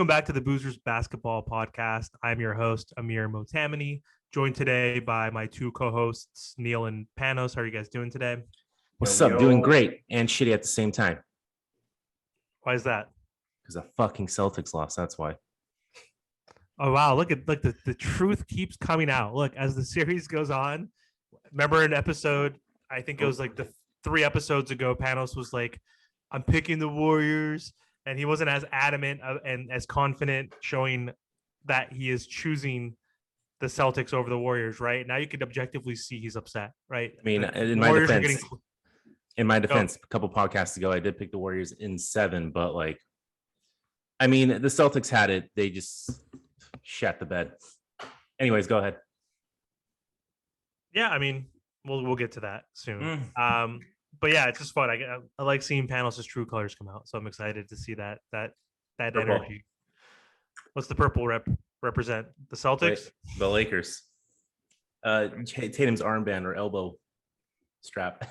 Welcome back to the Boozers Basketball Podcast. I'm your host, Amir Motamani, joined today by my two co-hosts, Neil and Panos. How are you guys doing today? What's up? Doing great and shitty at the same time. Why is that? Because the fucking Celtics lost. That's why. Oh, wow. Look, the truth keeps coming out. Look, as the series goes on, remember an episode, I think it was like the 3 episodes ago, Panos was like, I'm picking the Warriors. And he wasn't as adamant and as confident, showing that he is choosing the Celtics over the Warriors. Right now, you could objectively see he's upset. Right. I mean, the in Warriors my defense, a couple podcasts ago, I did pick the Warriors in 7, but I mean, the Celtics had it. They just shat the bed. Anyways, go ahead. Yeah, I mean, we'll get to that soon. But yeah, it's just fun. I like seeing Panos' true colors come out, so I'm excited to see that energy. What's the purple represent? The Celtics? The Lakers. Tatum's armband or elbow strap.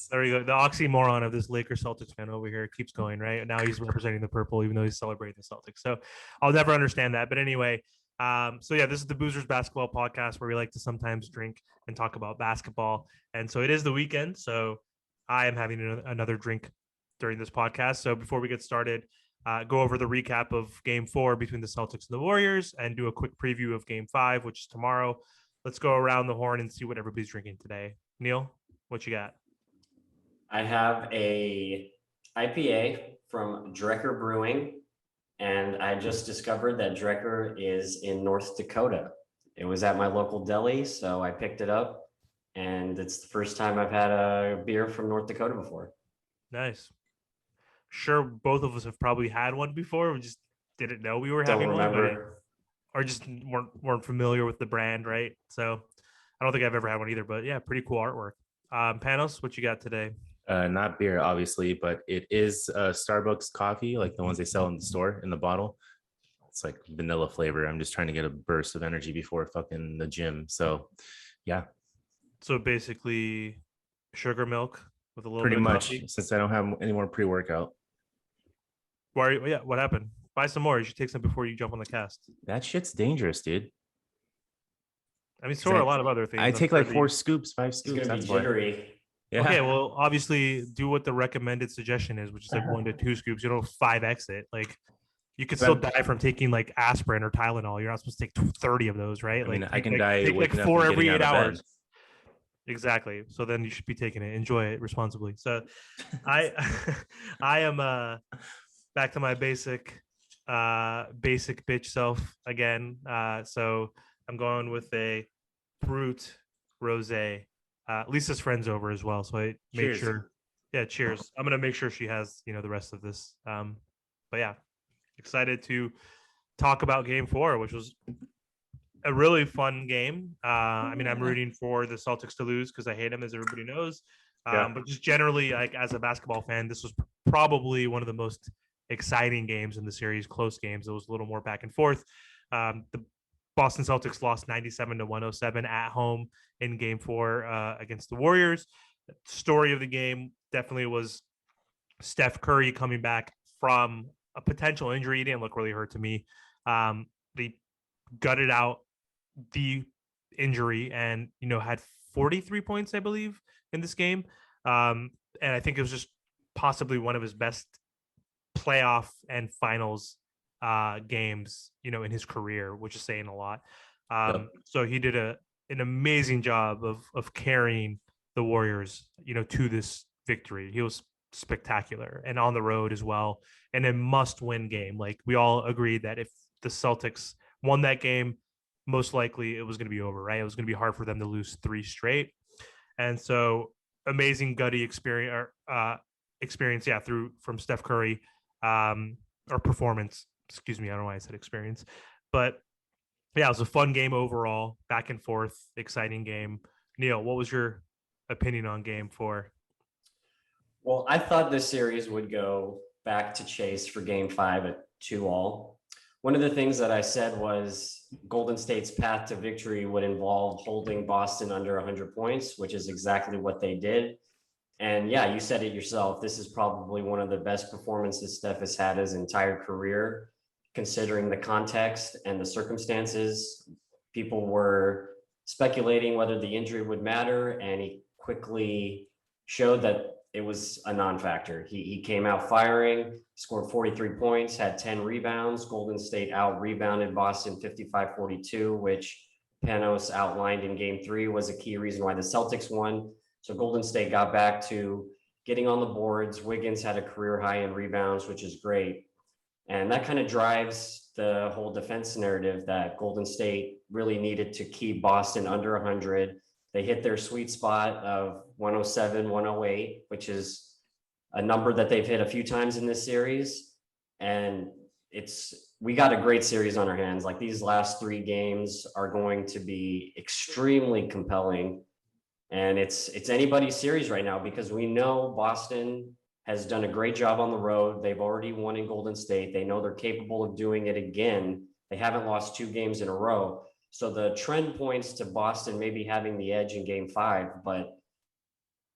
There you go. The oxymoron of this Lakers Celtics fan over here keeps going, right? Now he's representing the purple, even though he's celebrating the Celtics. So I'll never understand that. But anyway, so yeah, this is the Boozers Basketball Podcast where we like to sometimes drink and talk about basketball. And so it is the weekend, so I am having another drink during this podcast. So before we get started, go over the recap of Game 4 between the Celtics and the Warriors and do a quick preview of Game 5, which is tomorrow. Let's go around the horn and see what everybody's drinking today. Neil, what you got? I have a IPA from Drecker Brewing, and I just discovered that Drecker is in North Dakota. It was at my local deli, so I picked it up. And it's the first time I've had a beer from North Dakota before. Nice. Sure, both of us have probably had one before. We just didn't know we were having one, or just weren't familiar with the brand, right? So I don't think I've ever had one either. But yeah, pretty cool artwork. Panos, what you got today? Not beer, obviously, but it is Starbucks coffee, like the ones they sell in the store in the bottle. It's like vanilla flavor. I'm just trying to get a burst of energy before fucking the gym. So yeah. So basically, sugar milk with a little pretty bit of much coffee. Since I don't have any more pre-workout. What happened? Buy some more. You should take some before you jump on the cast. That shit's dangerous, dude. I mean, so are a lot of other things. I take like 4 scoops, 5 scoops. It's gonna be jittery. Yeah. Okay, well, obviously, do what the recommended suggestion is, which is like 1 to 2 scoops. You don't 5x it. Like, you could still die from taking like aspirin or Tylenol. You're not supposed to take 30 of those, right? I mean, like, I can die take like waking up 4 and every getting 8 out of hours. bed. Exactly. So then you should be taking it. Enjoy it responsibly. So I am back to my basic bitch self again. So I'm going with a Brut Rosé. Lisa's friend's over as well, so I made sure. Yeah, cheers. I'm gonna make sure she has the rest of this. But yeah, excited to talk about Game 4, which was a really fun game. I mean, I'm rooting for the Celtics to lose because I hate them, as everybody knows. But just generally, like as a basketball fan, this was probably one of the most exciting games in the series. Close games. It was a little more back and forth. The Boston Celtics lost 97-107 at home in Game 4 against the Warriors. The story of the game definitely was Steph Curry coming back from a potential injury. He didn't look really hurt to me. They gutted out the injury and had 43 points, I believe, in this game. And I think it was just possibly one of his best playoff and finals games in his career, which is saying a lot. So he did an amazing job of carrying the Warriors to this victory. He was spectacular, and on the road as well, and a must-win game. Like, we all agreed that if the Celtics won that game, most likely it was going to be over, right? It was going to be hard for them to lose 3 straight. And so amazing gutty experience, from Steph Curry, or performance. Excuse me. I don't know why I said experience, but yeah, it was a fun game overall, back and forth, exciting game. Neil, what was your opinion on Game 4? Well, I thought this series would go back to chase for Game 5 at 2-all. One of the things that I said was Golden State's path to victory would involve holding Boston under 100 points, which is exactly what they did. And yeah, you said it yourself. This is probably one of the best performances Steph has had his entire career. considering the context and the circumstances. People were speculating whether the injury would matter, and he quickly showed that it was a non-factor. He came out firing, scored 43 points, had 10 rebounds. Golden State out-rebounded Boston 55-42, which Panos outlined in game 3 was a key reason why the Celtics won. So Golden State got back to getting on the boards. Wiggins had a career high in rebounds, which is great. And that kind of drives the whole defense narrative that Golden State really needed to keep Boston under 100. They hit their sweet spot of 107, 108, which is a number that they've hit a few times in this series. And we got a great series on our hands. Like, these last 3 games are going to be extremely compelling. And it's anybody's series right now, because we know Boston has done a great job on the road. They've already won in Golden State. They know they're capable of doing it again. They haven't lost 2 games in a row. So the trend points to Boston maybe having the edge in game 5, but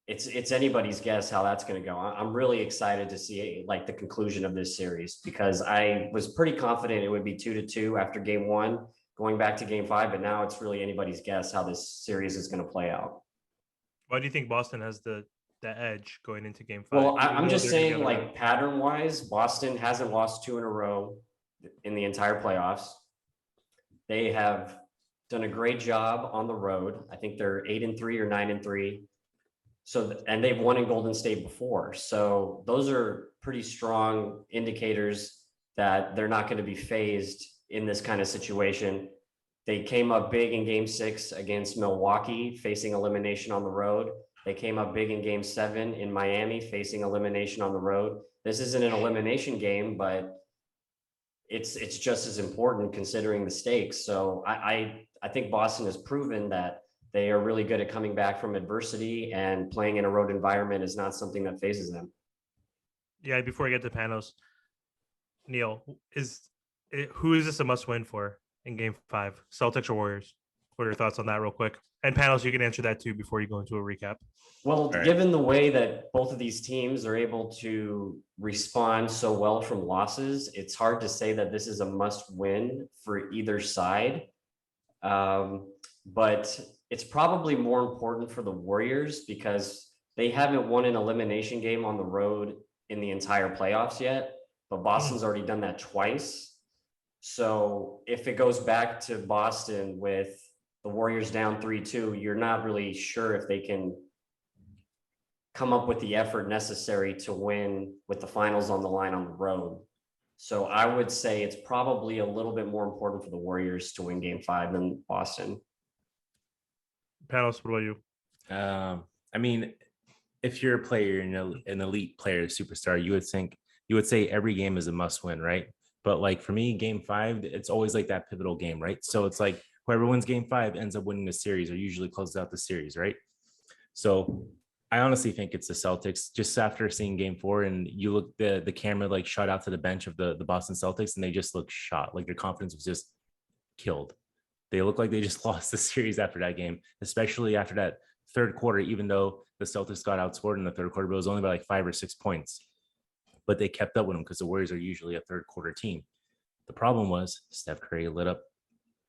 it's anybody's guess how that's going to go. I'm really excited to see like the conclusion of this series, because I was pretty confident it would be 2-2 after game 1, going back to game 5, but now it's really anybody's guess how this series is going to play out. Why do you think Boston has the edge going into game 5? Well, I'm just saying, like, pattern wise, Boston hasn't lost 2 in a row in the entire playoffs. They have done a great job on the road. I think they're 8-3 or 9-3. So, and they've won in Golden State before. So those are pretty strong indicators that they're not going to be phased in this kind of situation. They came up big in game 6 against Milwaukee, facing elimination on the road. They came up big in game 7 in Miami, facing elimination on the road. This isn't an elimination game, but it's just as important considering the stakes. So I think Boston has proven that they are really good at coming back from adversity, and playing in a road environment is not something that phases them. Yeah, before I get to Panos, Neil, who is this a must-win for in game 5? Celtics or Warriors? What are your thoughts on that real quick? And Panos, you can answer that too before you go into a recap. Well, given the way that both of these teams are able to respond so well from losses, it's hard to say that this is a must-win for either side. But it's probably more important for the Warriors, because they haven't won an elimination game on the road in the entire playoffs yet, but Boston's already done that twice. So if it goes back to Boston with the Warriors down 3-2, you're not really sure if they can come up with the effort necessary to win with the finals on the line on the road. So I would say it's probably a little bit more important for the Warriors to win game 5 than Boston. Panos, what about you? I mean, if you're a player, an elite player, superstar, you would say every game is a must win, right? But like for me, game 5, it's always like that pivotal game, right? So it's like whoever wins game 5 ends up winning the series, or usually closes out the series, right? So I honestly think it's the Celtics. Just after seeing game 4, and you look, the camera like shot out to the bench of the Boston Celtics, and they just look shot. Like their confidence was just killed. They look like they just lost the series after that game, especially after that third quarter, even though the Celtics got outscored in the third quarter, but it was only by like 5 or 6 points. But they kept up with them, because the Warriors are usually a third quarter team. The problem was Steph Curry lit up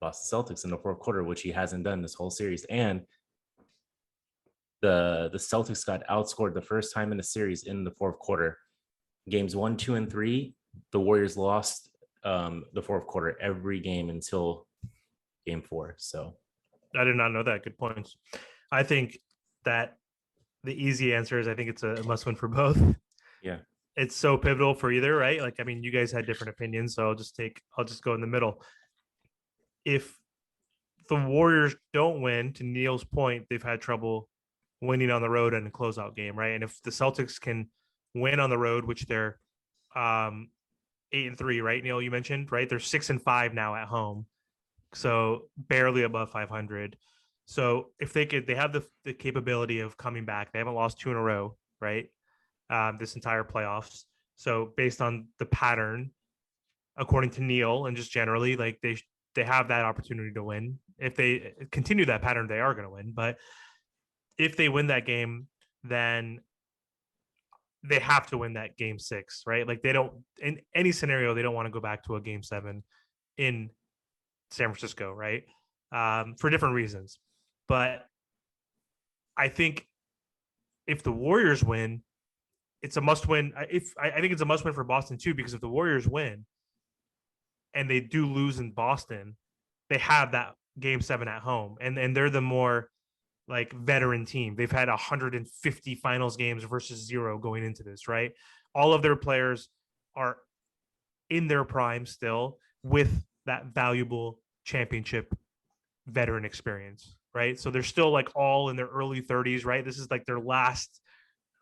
Boston Celtics in the fourth quarter, which he hasn't done this whole series. And the Celtics got outscored the first time in the series in the fourth quarter. Games 1, 2, and 3, the Warriors lost the fourth quarter every game until game 4. So I did not know that. Good points. I think that the easy answer is I think it's a must win for both. Yeah. It's so pivotal for either, right? Like, I mean, you guys had different opinions, so I'll just go in the middle. If the Warriors don't win, to Neil's point, they've had trouble winning on the road in a closeout game, right? And if the Celtics can win on the road, which they're 8-3, right? Neil, you mentioned, right? They're 6-5 now at home, so barely above 500. So if they have the capability of coming back. They haven't lost 2 in a row, right? This entire playoffs. So based on the pattern, according to Neil, and just generally, like they have that opportunity to win. If they continue that pattern, they are going to win. But if they win that game, then they have to win that game 6, right? Like they don't, in any scenario, they don't want to go back to a game 7 in San Francisco, right? For different reasons. But I think if the Warriors win, it's a must win. I think it's a must win for Boston too, because if the Warriors win and they do lose in Boston, they have that game 7 at home. And they're the more like veteran team. They've had 150 finals games versus 0 going into this, right? All of their players are in their prime still with that valuable championship veteran experience, right? So they're still like all in their early 30s, right? This is like their last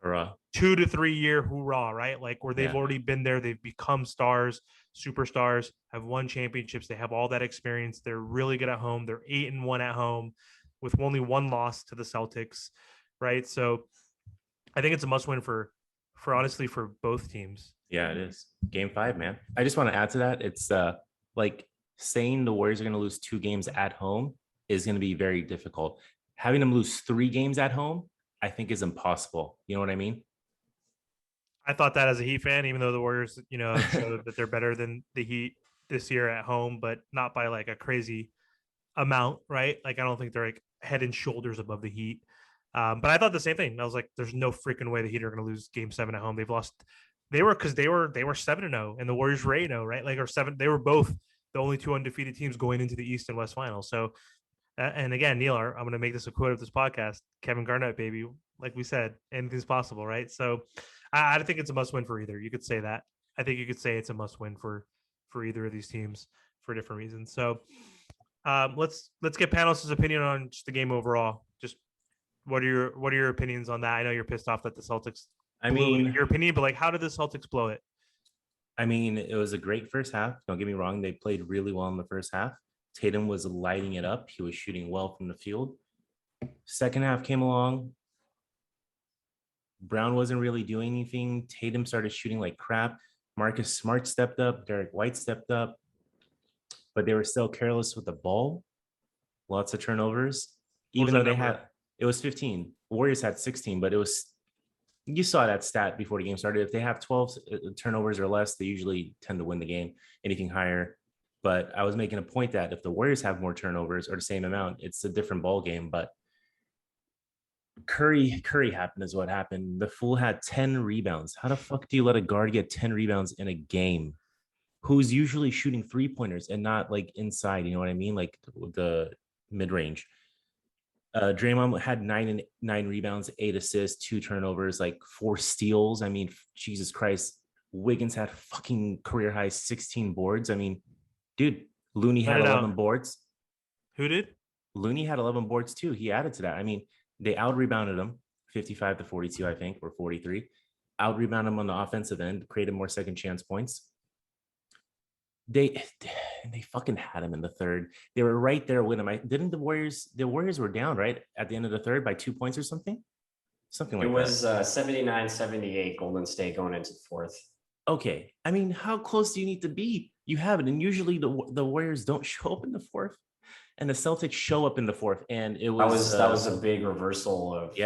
Hurrah. 2 to 3 year hoorah, right? Like where they've already been there, they've become stars, superstars, have won championships, they have all that experience. They're really good at home. They're 8-1 at home with only one loss to the Celtics, right? So I think it's a must win for honestly for both teams. Yeah, it is. Game 5, man. I just want to add to that. It's like saying the Warriors are going to lose 2 games at home is going to be very difficult. Having them lose 3 games at home, I think is impossible. You know what I mean? I thought that as a Heat fan, even though the Warriors, showed that they're better than the Heat this year at home, but not by like a crazy amount, right? Like I don't think they're like head and shoulders above the Heat. But I thought the same thing. I was like, there's no freaking way the Heat are going to lose game 7 at home. They've lost. They were 7-0 and the Warriors were 8-0, right? Like or 7. They were both the only 2 undefeated teams going into the East and West Finals. So, and again, Neil, I'm going to make this a quote of this podcast. Kevin Garnett, baby, like we said, anything's possible, right? So, I think it's a must win for either. You could say that. I think you could say it's a must win for either of these teams for different reasons. So, let's get Panos' opinion on just the game overall. Just what are your opinions on that? I know you're pissed off that the Celtics. I mean, your opinion, but like, how did the Celtics blow it? I mean, it was a great first half. Don't get me wrong; they played really well in the first half. Tatum was lighting it up. He was shooting well from the field. Second half came along. Brown wasn't really doing anything. Tatum started shooting like crap. Marcus Smart stepped up. Derek White stepped up. But they were still careless with the ball. Lots of turnovers. Even though they had, it was 15. Warriors had 16, but it was, you saw that stat before the game started. If they have 12 turnovers or less, they usually tend to win the game. Anything higher. But I was making a point that if the Warriors have more turnovers or the same amount, it's a different ball game. But Curry happened is what happened. The fool had 10 rebounds. How the fuck do you let a guard get 10 rebounds in a game? Who's usually shooting 3-pointers and not like inside, you know what I mean? Like the mid-range. Draymond had 9 rebounds, 8 assists, 2 turnovers, like 4 steals. I mean, Jesus Christ. Wiggins had fucking career high 16 boards. I mean, dude, Looney had 11 boards. Who did? Looney had 11 boards too. He added to that. I mean, they out-rebounded him 55-42, I think, or 43. Out-rebounded him on the offensive end, created more second chance points. They fucking had him in the third. They were right there with him. Didn't the Warriors were down, right? At the end of the third by 2 points or something? Something like that. It was 79-78 Golden State going into the fourth. Okay. I mean, how close do you need to be? You have it. And usually the Warriors don't show up in the fourth. And the Celtics show up in the fourth, and it was that was a big reversal of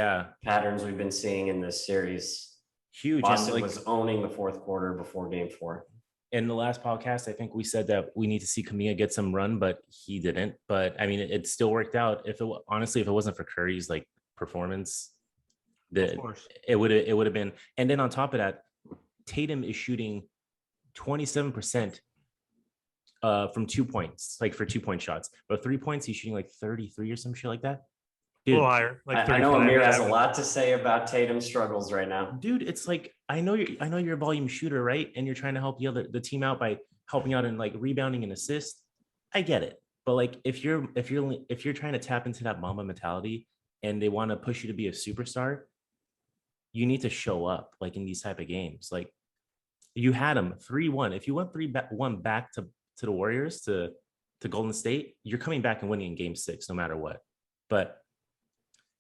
patterns we've been seeing in this series. Huge. Boston was owning the fourth quarter before game 4. In the last podcast, I think we said that we need to see Kuminga get some run, but he didn't. But I mean, it still worked out. If it wasn't for Curry's like performance, it would have been. And then on top of that, Tatum is shooting 27%. From 2 points, like for 2-point shots, but 3 points, he's shooting like 33 or some shit like that. Dude, a little higher. Like I know Amir has a lot to say about Tatum's struggles right now. Dude, it's like I know you're a volume shooter, right? And you're trying to help the team out by helping out in like rebounding and assist. I get it, but like if you're trying to tap into that Mamba mentality and they want to push you to be a superstar, you need to show up like in these type of games. Like you had them 3-1. If you went 3-1 back to the Warriors, to Golden State, you're coming back and winning in game 6 no matter what. But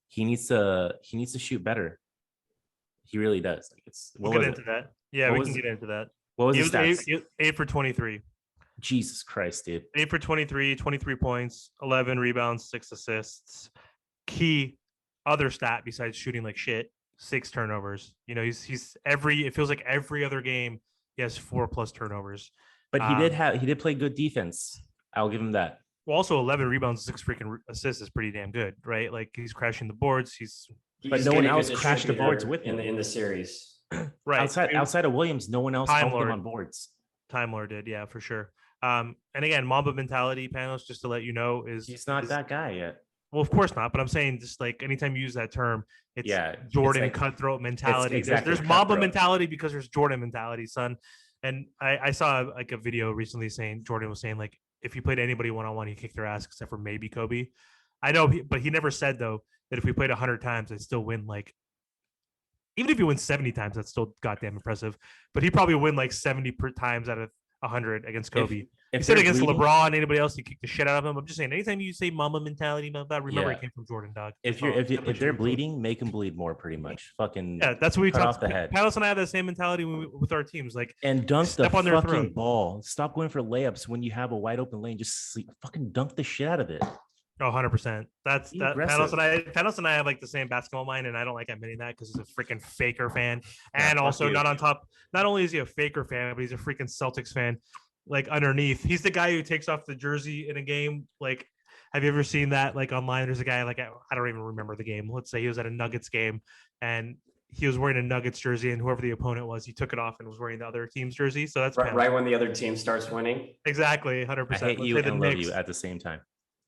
he needs to shoot better. He really does. Like we'll get into that. Yeah, we can get into that. What was his stats? 8 for 23. Jesus Christ, dude. 8 for 23, 23 points, 11 rebounds, 6 assists. Key other stat besides shooting like shit, 6 turnovers. You know, it feels like every other game he has 4+ turnovers. But he did play good defense. I'll give him that. Well, also 11 rebounds, 6 freaking assists is pretty damn good, right? Like he's crashing the boards. But no one else crashed the boards with him in the series. Right. Outside of Williams, no one else helped him on boards. Time Lord did, yeah, for sure. And again, Mamba mentality, Panos, just to let you know, he's not that guy yet. Well, of course not. But I'm saying, just like anytime you use that term, it's Jordan it's like, cutthroat mentality. Exactly there's Mamba mentality because there's Jordan mentality, son. And I saw like a video recently saying Jordan was saying like if you played anybody one-on-one, he kicked their ass except for maybe Kobe. I know, but he never said though that if we played 100 times, I'd still win. Like even if you win 70 times, that's still goddamn impressive. But he probably win like 70 times out of 100 against Kobe. If he said against LeBron, anybody else, he kicked the shit out of him. I'm just saying, anytime you say Mamba mentality about that, remember it came from Jordan, dog. If they're bleeding, make them bleed more, pretty much. Fucking that's what we talk off the head. Panos and I have that same mentality with our teams, like and dunk the fucking ball. Stop going for layups when you have a wide open lane. Just fucking dunk the shit out of it. Oh, 100%. That's that. Panos and I have like the same basketball mind, and I don't like admitting that because he's a freaking Faker fan, and also not only is he a Faker fan, but he's a freaking Celtics fan. Like underneath, he's the guy who takes off the jersey in a game. Like, have you ever seen that? Like online, there's a guy like I don't even remember the game. Let's say he was at a Nuggets game and he was wearing a Nuggets jersey, and whoever the opponent was, he took it off and was wearing the other team's jersey. So that's right when the other team starts winning. Exactly, 100%. I hate you and love you at the same time.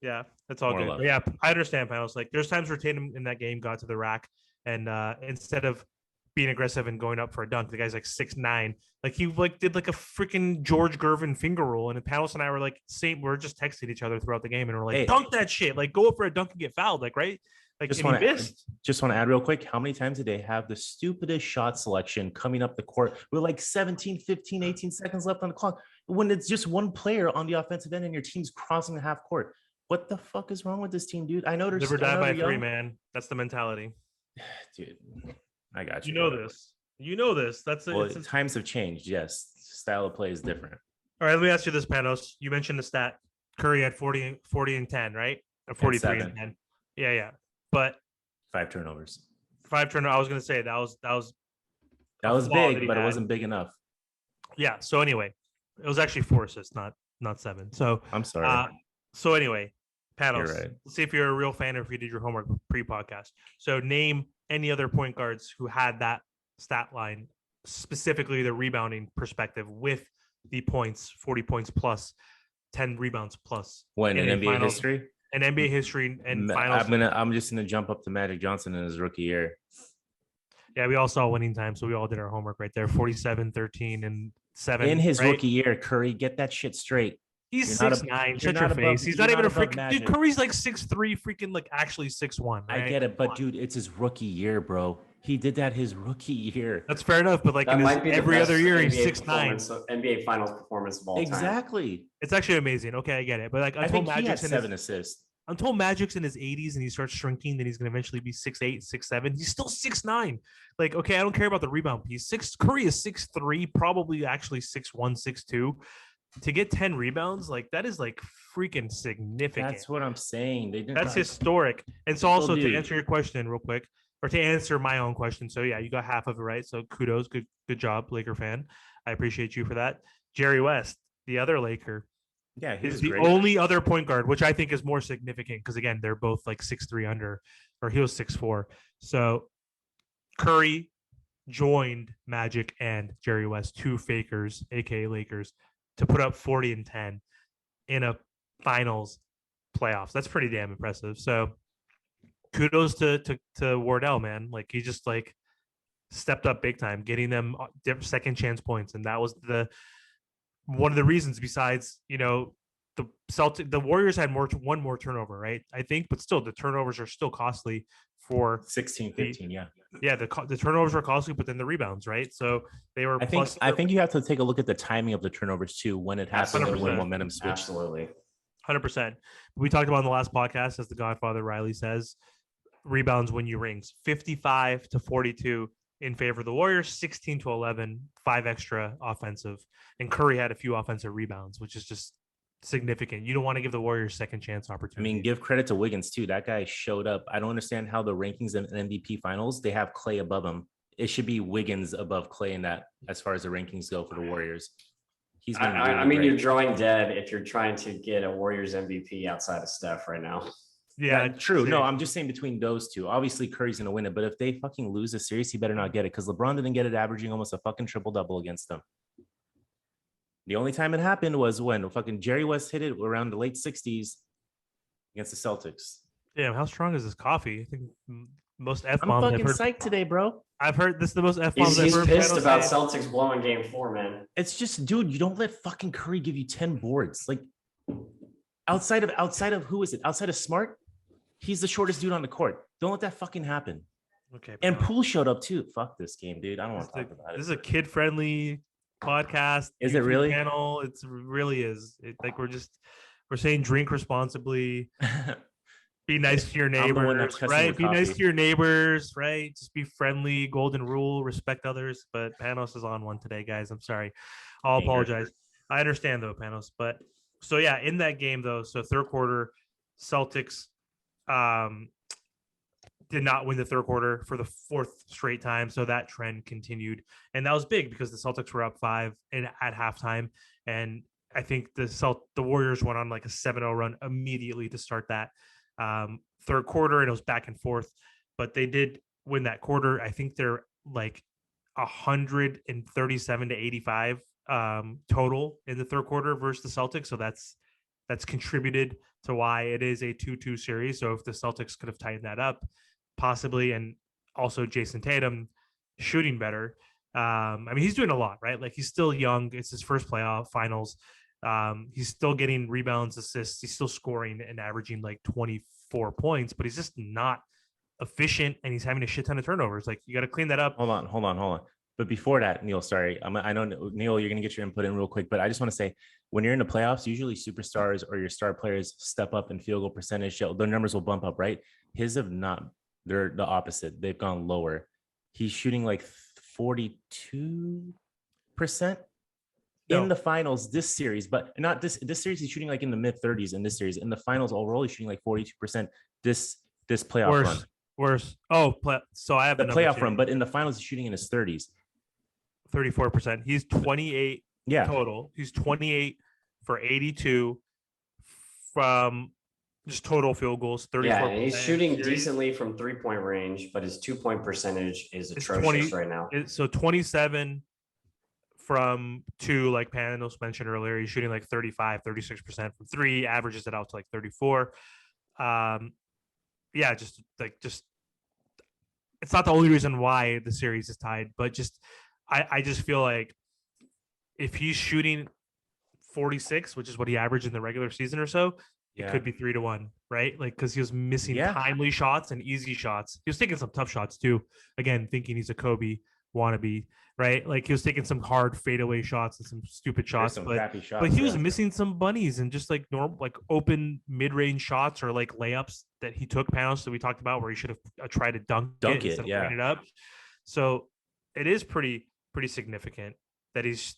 Yeah, that's all good. Yeah, I understand, Panos. Like, there's times where Tatum in that game got to the rack, and instead of being aggressive and going up for a dunk, the guy's like 6'9". Like he like did like a freaking George Gervin finger roll, and Panos and I were like we're just texting each other throughout the game, and we're like, dunk that shit, like go up for a dunk and get fouled, like right. Like just want to add real quick, how many times did they have the stupidest shot selection coming up the court with like 17, 15, 18 seconds left on the clock when it's just one player on the offensive end and your team's crossing the half court? What the fuck is wrong with this team, dude? I know there's never die by 3, man. That's the mentality. Dude, I got you. You know this. That's it. Well, times have changed. Yes. Style of play is different. All right, let me ask you this, Panos. You mentioned the stat. Curry had 40 and 10, right? Or 43 and 10. Yeah. But 5 turnovers. 5 turnovers. I was going to say that was big, but it wasn't big enough. Yeah. So anyway, it was actually 4 assists, not 7. So I'm sorry. So anyway, Panos, right. Let's see if you're a real fan or if you did your homework pre-podcast. So name any other point guards who had that stat line, specifically the rebounding perspective with the points, 40 points plus, 10 rebounds plus. When in NBA history? In NBA history and finals. I'm just gonna jump up to Magic Johnson in his rookie year. Yeah, we all saw winning time, so we all did our homework right there. 47, 13, and 7. In his rookie year, Curry, get that shit straight. He's 6'9". Shut your face. He's not even a freaking dude. Curry's like 6'3", freaking like actually 6'1". Right? I get it, but dude, it's his rookie year, bro. He did that his rookie year. That's fair enough, but like in every other year, he's 6'9". NBA Finals performance of all time. Exactly. It's actually amazing. Okay, I get it, but like I think he had 7 assists. Until Magic's in his 80s and he starts shrinking, then he's going to eventually be 6'8", 6'7". He's still 6'9". Like, okay, I don't care about the rebound piece. Curry is 6'3", probably actually 6'1", 6'2". To get 10 rebounds, like that is like freaking significant. That's what I'm saying. That's historic. And so also to answer your question real quick, or to answer my own question. So yeah, you got half of it right. So kudos, good job, Laker fan. I appreciate you for that. Jerry West, the other Laker. Yeah, he's the only other point guard, which I think is more significant because again, they're both like 6'3" under, or he was 6'4". So Curry joined Magic and Jerry West, 2 fakers, aka Lakers, to put up 40 and 10 in a finals playoffs. That's pretty damn impressive. So kudos to Wardell, man. Like he just like stepped up big time, getting them second chance points. And that was one of the reasons besides, you know, the Warriors had one more turnover, right? I think, but still the turnovers are still costly for 16, 15. Yeah. The turnovers were costly, but then the rebounds, right? So they were. I think you have to take a look at the timing of the turnovers too, when it happened and when momentum switched. Absolutely. 100%. We talked about in the last podcast, as the Godfather Riley says, rebounds win you rings. 55-42 in favor of the Warriors, 16-11, 5 extra offensive. And Curry had a few offensive rebounds, which is just significant. You don't want to give the Warriors second chance I opportunity. mean, give credit to Wiggins too. That guy showed up. I don't understand how the rankings in MVP finals, they have Clay above him. It should be Wiggins above Clay in that as far as the rankings go for the Warriors. He's been really I mean, great. you're drawing dead if you're trying to get a Warriors MVP outside of Steph right now. yeah, True. No, I'm just saying between those two. Obviously, Curry's going to win it, but if they fucking lose the series, he better not get it because LeBron didn't get it, averaging almost a fucking triple-double against them. The only time it happened was when fucking Jerry West hit it around the late 60s against the Celtics. Damn, how strong is this coffee? I think most F I'm bombs fucking I've heard. psyched today, bro. I've heard this is the most F bombs I've He's heard. pissed Panos about say. Celtics blowing game 4, man. It's just, dude, you don't let fucking Curry give you 10 boards. Like outside of who is it? Outside of Smart, he's the shortest dude on the court. Don't let that fucking happen. Okay, And Panos. Poole showed up too. Fuck this game, dude. I don't want to talk about it. This is a kid-friendly podcast. Is it YouTube really? Channel. It really is. Like we're saying, drink responsibly. Be nice to your I'm the one that's neighbors, cussing right? with Be nice coffee. to your neighbors, right? Just be friendly. Golden rule: respect others. But Panos is on one today, guys. I'm sorry. I'll Anger. apologize. I understand though, Panos. But so yeah, in that game though, so third quarter, Celtics did not win the third quarter for the fourth straight time. So that trend continued. And that was big because the Celtics were up 5 at halftime. And I think the Warriors went on like a 7-0 run immediately to start that third quarter. And it was back and forth. But they did win that quarter. I think they're like 137 to 85 total in the third quarter versus the Celtics. So that's contributed to why it is a 2-2 series. So if the Celtics could have tightened that up, possibly, and also Jason Tatum shooting better. I mean, he's doing a lot, right? Like he's still young. It's his first playoff finals. He's still getting rebounds, assists. He's still scoring and averaging like 24 points, but he's just not efficient, and he's having a shit ton of turnovers. Like you got to clean that up. Hold on. But before that, Neil, sorry. I know, Neil, you're going to get your input in real quick, but I just want to say when you're in the playoffs, usually superstars or your star players step up in field goal percentage. Their numbers will bump up, right? His have not. They're the opposite. They've gone lower. He's shooting like 42% in the finals this series, but not this series. He's shooting like in the mid 30s in this series. In the finals overall, he's shooting like 42% this playoff run. Worse. Oh, so I have the playoff run, but in the finals, he's shooting in his 30s. 34%. He's 28 total. He's 28 for 82 from just total field goals. 34%. Yeah, and he's shooting decently from 3-point range, but his 2-point percentage is atrocious right now. So 27 from 2, like Panos mentioned earlier. He's shooting like 35, 36% from 3, averages it out to like 34. Yeah, just it's not the only reason why the series is tied, but just I just feel like if he's shooting 46, which is what he averaged in the regular season or so, it could be 3-1, right? Like because he was missing timely shots and easy shots. He was taking some tough shots too. Again, thinking he's a Kobe wannabe, right? Like he was taking some hard fadeaway shots and some stupid shots, but he was missing some bunnies and just like normal, like open mid-range shots or like layups that he took Panos that we talked about where he should have tried to dunk it instead of putting it up. So it is pretty significant that he's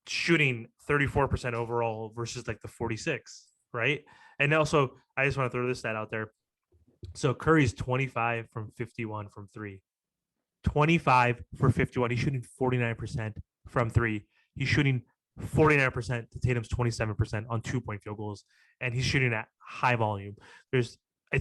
shooting 34% overall versus like the 46, right? And also, I just want to throw this stat out there. So Curry's 25 from 51 from 3. 25 for 51. He's shooting 49% from 3. He's shooting 49% to Tatum's 27% on 2-point field goals, and he's shooting at high volume. It's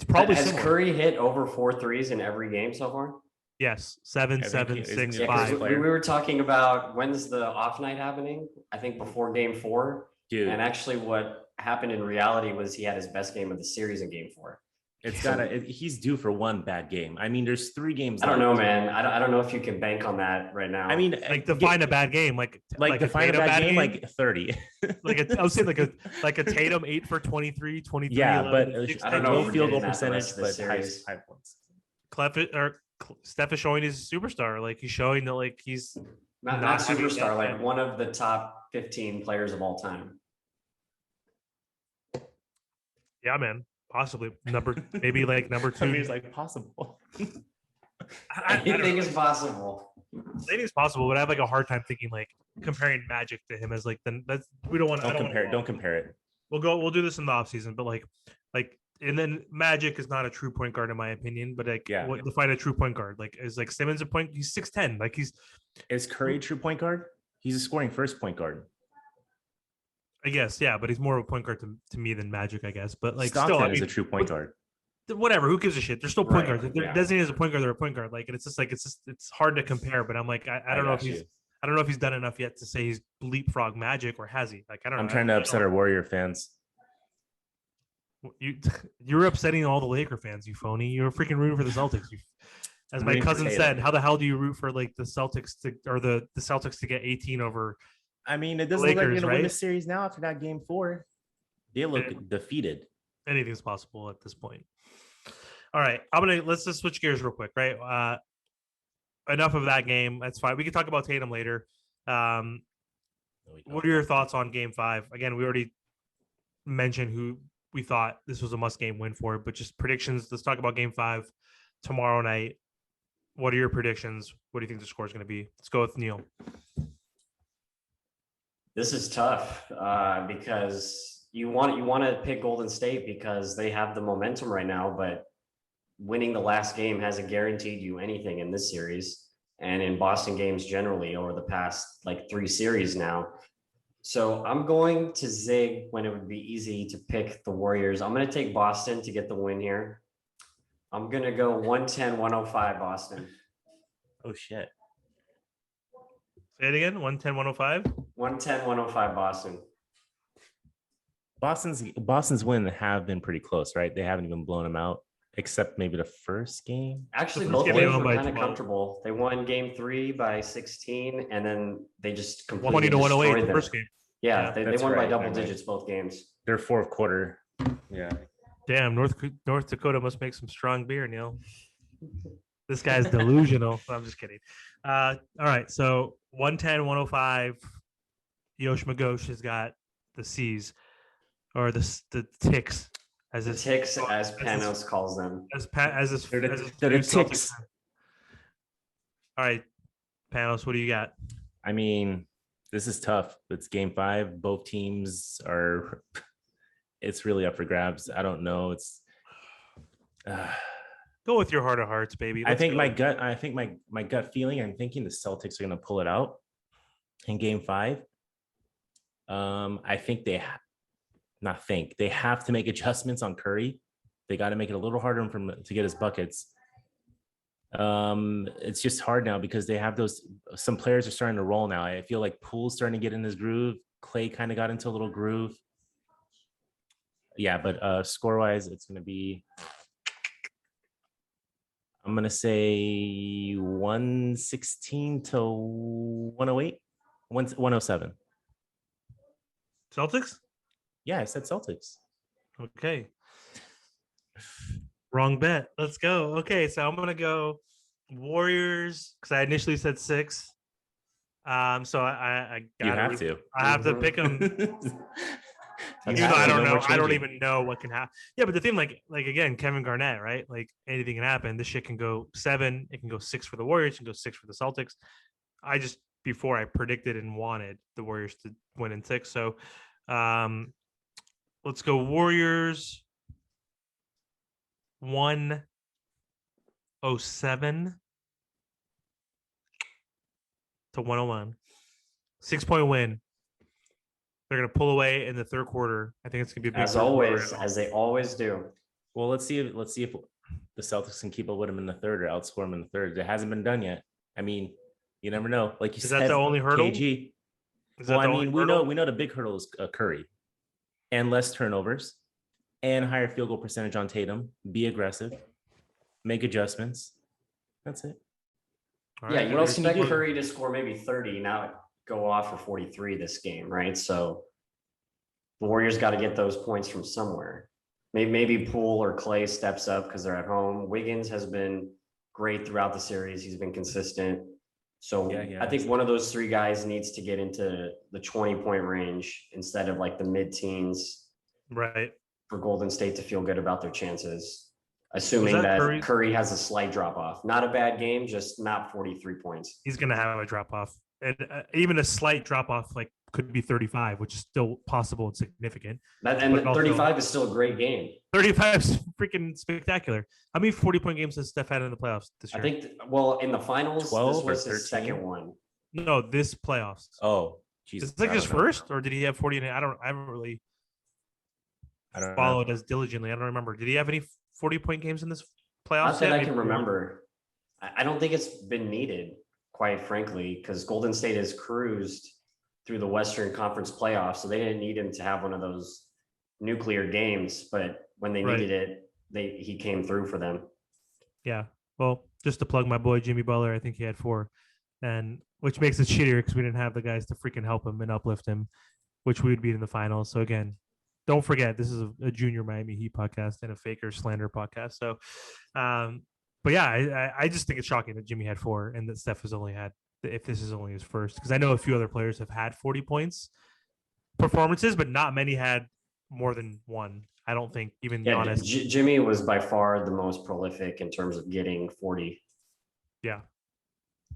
probably has similar. Curry hit over 4 threes in every game so far? Yes, 7, 6, 5. We were talking about when's the off night happening? I think before game 4. Dude. And actually what happened in reality was he had his best game of the series in game 4. He's due for one bad game. I mean, there's 3 games. I don't know, man. I don't know if you can bank on that right now. I mean, like define a bad game, like define a bad game, like 30. I was saying like a Tatum 8 for 23, 23. Yeah, 11, but 6, I don't know field goal percentage, but high points. Steph is showing he's a superstar. Like he's showing that like he's not superstar, like one of the top 15 players of all time. Yeah, man. Possibly maybe like number 2. I mean, it's like possible. Anything is possible. Anything is possible, but I have like a hard time thinking like comparing Magic to him as like we don't want to compare it. we'll do this in the offseason, but and then Magic is not a true point guard in my opinion, but what define a true point guard? Like is like Simmons a point? He's 6'10". Like is Curry a true point guard? He's a scoring first point guard. I guess, yeah, but he's more of a point guard to me than Magic, I guess. But like Stockton still, I is mean, a true point guard. Whatever, who gives a shit? They're still point Right, guards. If they're yeah. designated as a point guard, they're a point guard. Like, and it's hard to compare. But I'm like, I don't know if I don't know if he's done enough yet to say he's leapfrog Magic, or has he? Like, I don't know. I'm trying to upset our Warrior fans. You're upsetting all the Laker fans, you phony. You're freaking rooting for the Celtics. As my cousin said, how the hell do you root for like the Celtics the Celtics to get 18 over? I mean, it doesn't look like you're gonna win the series now after that game 4. They look defeated. Anything's possible at this point. All right, let's just switch gears real quick, right? Enough of that game. That's fine. We can talk about Tatum later. What are your thoughts on Game 5? Again, we already mentioned who we thought this was a must-game win for, but just predictions. Let's talk about Game 5 tomorrow night. What are your predictions? What do you think the score is going to be? Let's go with Neil. This is tough because you want to pick Golden State because they have the momentum right now, but winning the last game hasn't guaranteed you anything in this series and in Boston games generally over the past like 3 series now. So I'm going to zig when it would be easy to pick the Warriors. I'm going to take Boston to get the win here. I'm going to go 110-105 Boston. Oh, shit. Say it again, 110-105? 110-105 Boston. Boston's win have been pretty close, right? They haven't even blown them out, except maybe the first game. Actually, both games were kind of comfortable. They won Game 3 by 16, and then they just completely 20-108 the first game. Yeah, they won by double digits both games. Their fourth quarter. Yeah. Damn, North Dakota must make some strong beer, Neil. This guy's delusional. I'm just kidding. All right, so 110-105. Yosh Magosh has got the C's, or the Ticks, as Panos calls them. They're the Ticks. All right, Panos, what do you got? I mean, this is tough. It's Game 5. Both teams are. It's really up for grabs. I don't know. It's. Go with your heart of hearts, baby. I think my gut feeling. I'm thinking the Celtics are going to pull it out in Game 5. I think they have to make adjustments on Curry. They got to make it a little harder for him to get his buckets. It's just hard now because they have some players are starting to roll now. I feel like Poole's starting to get in his groove. Clay kind of got into a little groove. Yeah, but score-wise, it's going to be, I'm going to say 116 to 108, 107. Celtics? Yeah, I said Celtics. Okay. Wrong bet. Let's go. Okay, so I'm gonna go Warriors because I initially said 6. So I have to pick them. I don't know. I don't even know what can happen. Yeah, but the thing, like again, Kevin Garnett, right? Like anything can happen. This shit can go 7. It can go 6 for the Warriors. It can go 6 for the Celtics. Before I predicted and wanted the Warriors to win in 6. So let's go Warriors 107 to 101. 6-point win. They're going to pull away in the third quarter. I think it's going to be a big as always, as they always do. Well, let's see if the Celtics can keep up with them in the third or outscore them in the third. It hasn't been done yet. I mean, you never know. Like you said, is that the only hurdle? KG. Well, I mean, we know the big hurdle is Curry, and less turnovers, and higher field goal percentage on Tatum. Be aggressive, make adjustments. That's it. All right. You expect Curry to score maybe 30, now go off for 43 this game, right? So the Warriors got to get those points from somewhere. Maybe Poole or Clay steps up because they're at home. Wiggins has been great throughout the series. He's been consistent. So I think one of those 3 guys needs to get into the 20-point range instead of like the mid-teens. Right. For Golden State to feel good about their chances, assuming that Curry has a slight drop off. Not a bad game, just not 43 points. He's going to have a drop off. And even a slight drop off, like could be 35, which is still possible and significant. And But also- 35 is still a great game. 35 is freaking spectacular. How many 40-point games has Steph had in the playoffs this year? I think, in the finals, 12 this or was his 13? second one. No, this playoffs. Oh, Jesus. Is it like I his don't know. first, or did he have 40? I haven't really I don't know. followed as diligently. I don't remember. Did he have any 40-point games in this playoffs? Not that yet? I Maybe can more. remember. I don't think it's been needed, quite frankly, because Golden State has cruised through the Western Conference playoffs, so they didn't need him to have one of those nuclear games. But when they Right. needed it, he came through for them. Yeah. Well, just to plug my boy Jimmy Butler, I think he had 4, and which makes it shittier because we didn't have the guys to freaking help him and uplift him, which we would beat in the finals. So again, don't forget this is a junior Miami Heat podcast and a Faker slander podcast. So, but yeah, I just think it's shocking that Jimmy had 4 and that Steph has only had, if this is only his first, because I know a few other players have had 40 points performances, but not many had more than 1. I don't think even Yeah, Giannis. Jimmy was by far the most prolific in terms of getting 40. Yeah.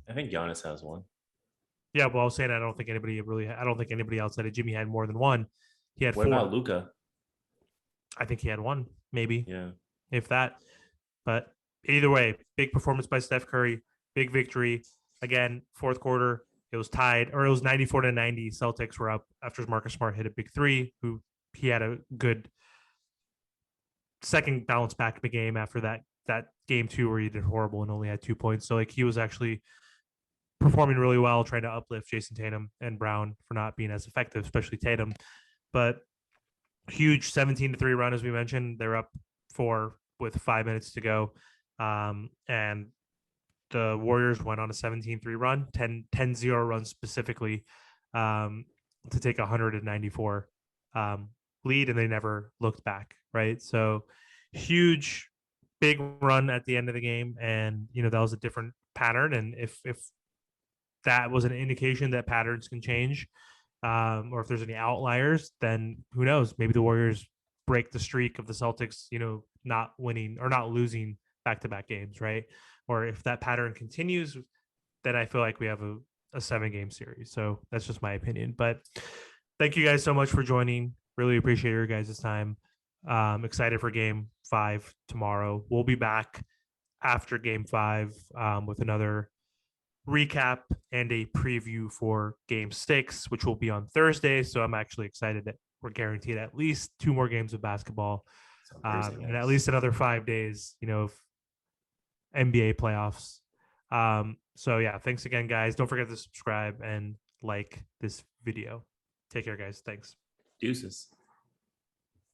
I think Giannis has one. Yeah, well, I was saying I don't think anybody outside of Jimmy had more than 1. He had What 4. about Luca? I think he had 1, maybe, Yeah. if that. But either way, big performance by Steph Curry, big victory. Again, fourth quarter, it was tied, or it was 94-90. Celtics were up after Marcus Smart hit a big 3. He had a good second bounce back the game after that game 2 where he did horrible and only had 2 points. So like he was actually performing really well, trying to uplift Jason Tatum and Brown for not being as effective, especially Tatum. But huge 17-3 run, as we mentioned. They're up 4 with 5 minutes to go. And the Warriors went on a 17-3 run, 10-0 run specifically, to take 194 lead, and they never looked back, right? So huge, big run at the end of the game. And, that was a different pattern. And if that was an indication that patterns can change, or if there's any outliers, then who knows? Maybe the Warriors break the streak of the Celtics, not winning or not losing back-to-back games, right? Or if that pattern continues, then I feel like we have a 7-game series. So that's just my opinion. But thank you guys so much for joining. Really appreciate your guys' time. Excited for Game 5 tomorrow. We'll be back after Game 5 with another recap and a preview for Game 6, which will be on Thursday. So I'm actually excited that we're guaranteed at least 2 more games of basketball, and at least another 5 days, of NBA playoffs. So yeah, thanks again, guys. Don't forget to subscribe and like this video. Take care, guys. Thanks. Deuces.